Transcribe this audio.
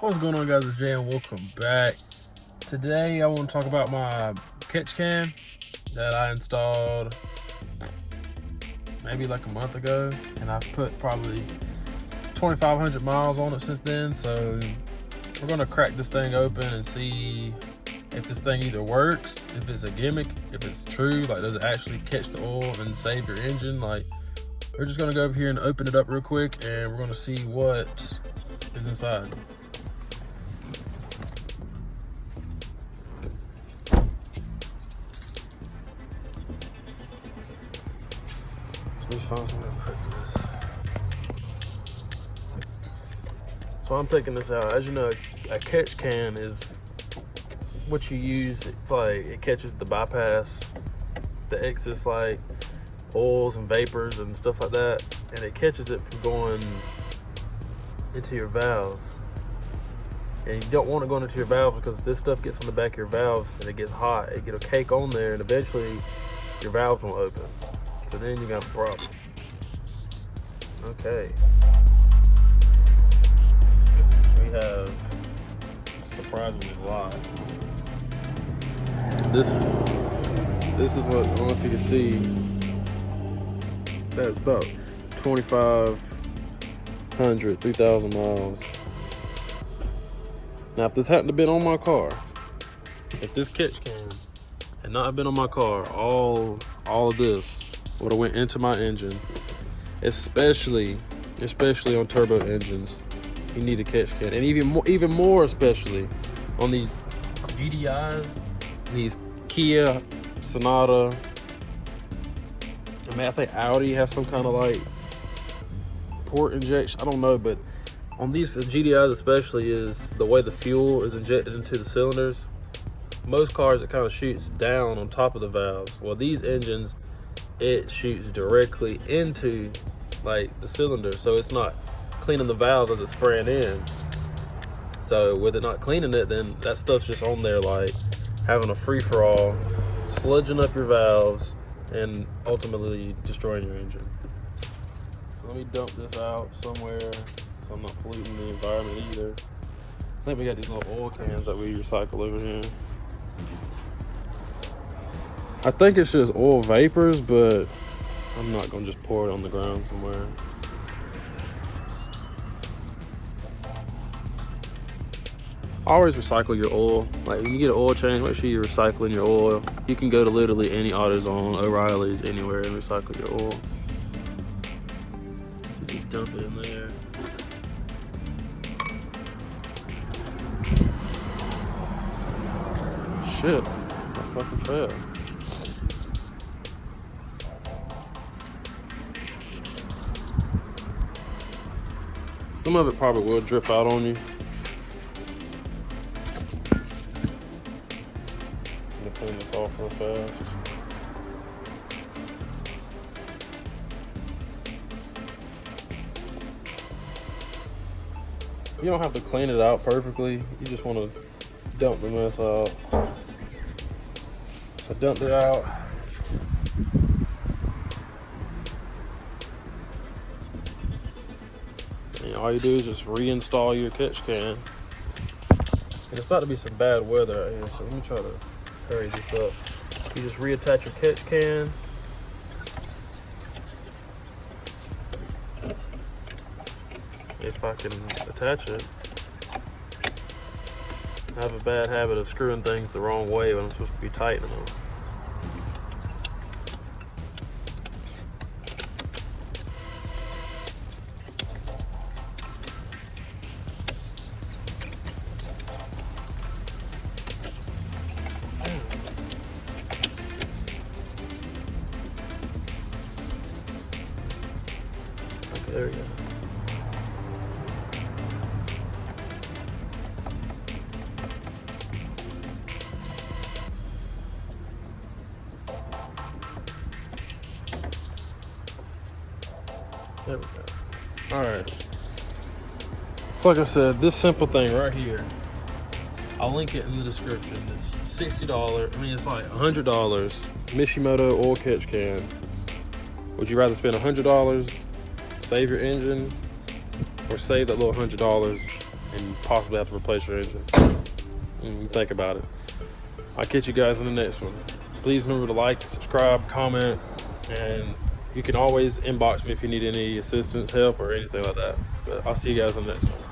What's going on, guys? It's Jay and welcome back. Today I want to talk about my catch can that I installed maybe like a month ago, and I've put probably 2,500 miles on it since then. So we're going to crack this thing open and see if this thing either works, if it's a gimmick, if it's true, like does it actually catch the oil and save your engine. Like, we're just going to go over here and open it up real quick, and we're going to see what is inside. Let me find something to put this. So I'm taking this out. As you know, a catch can is what you use. It's like it catches the bypass, the excess like oils and vapors and stuff like that, and it catches it from going into your valves. And you don't want it going into your valves because this stuff gets on the back of your valves and it gets hot. It get a cake on there, and eventually your valves won't open. So then you got a problem. Okay. We have surprisingly a lot. This is what, I don't know if you can see, that's about 2,500, 3,000 miles. Now if this happened to have been on my car, if this catch can had not been on my car, all of this would have went into my engine. Especially on turbo engines, you need a catch can, and even more especially on these GDIs, these Kia, Sonata. I mean, I think Audi has some kind of like port injection. I don't know, but on these GDIs especially, is the way the fuel is injected into the cylinders. Most cars, it kind of shoots down on top of the valves. Well, these engines, it shoots directly into like the cylinder, so it's not cleaning the valves as it's spraying in. So with it not cleaning it, then that stuff's just on there like having a free-for-all, sludging up your valves and ultimately destroying your engine. So let me dump this out somewhere so I'm not polluting the environment either. I think we got these little oil cans that we recycle over here. I think it's just oil vapors, but I'm not gonna just pour it on the ground somewhere. Always recycle your oil. Like when you get an oil change, make sure you're recycling your oil. You can go to literally any AutoZone, O'Reilly's, anywhere and recycle your oil. So just dump it in there. Shit, I fucking fell. Some of it probably will drip out on you. I'm gonna clean this off real fast. You don't have to clean it out perfectly. You just want to dump the mess out. So dumped it out. And all you do is just reinstall your catch can. And it's about to be some bad weather out here, so let me try to hurry this up. You just reattach your catch can. If I can attach it. I have a bad habit of screwing things the wrong way when I'm supposed to be tightening them. Okay, there we go. There we go. All right. So like I said, this simple thing right here, I'll link it in the description. It's $60. I mean, it's like $100. Mishimoto oil catch can. Would you rather spend $100, save your engine, or save that little $100 and possibly have to replace your engine. Think about it. I'll catch you guys in the next one. Please remember to like, subscribe, comment, and you can always inbox me if you need any assistance, help, or anything like that. But I'll see you guys in the next one.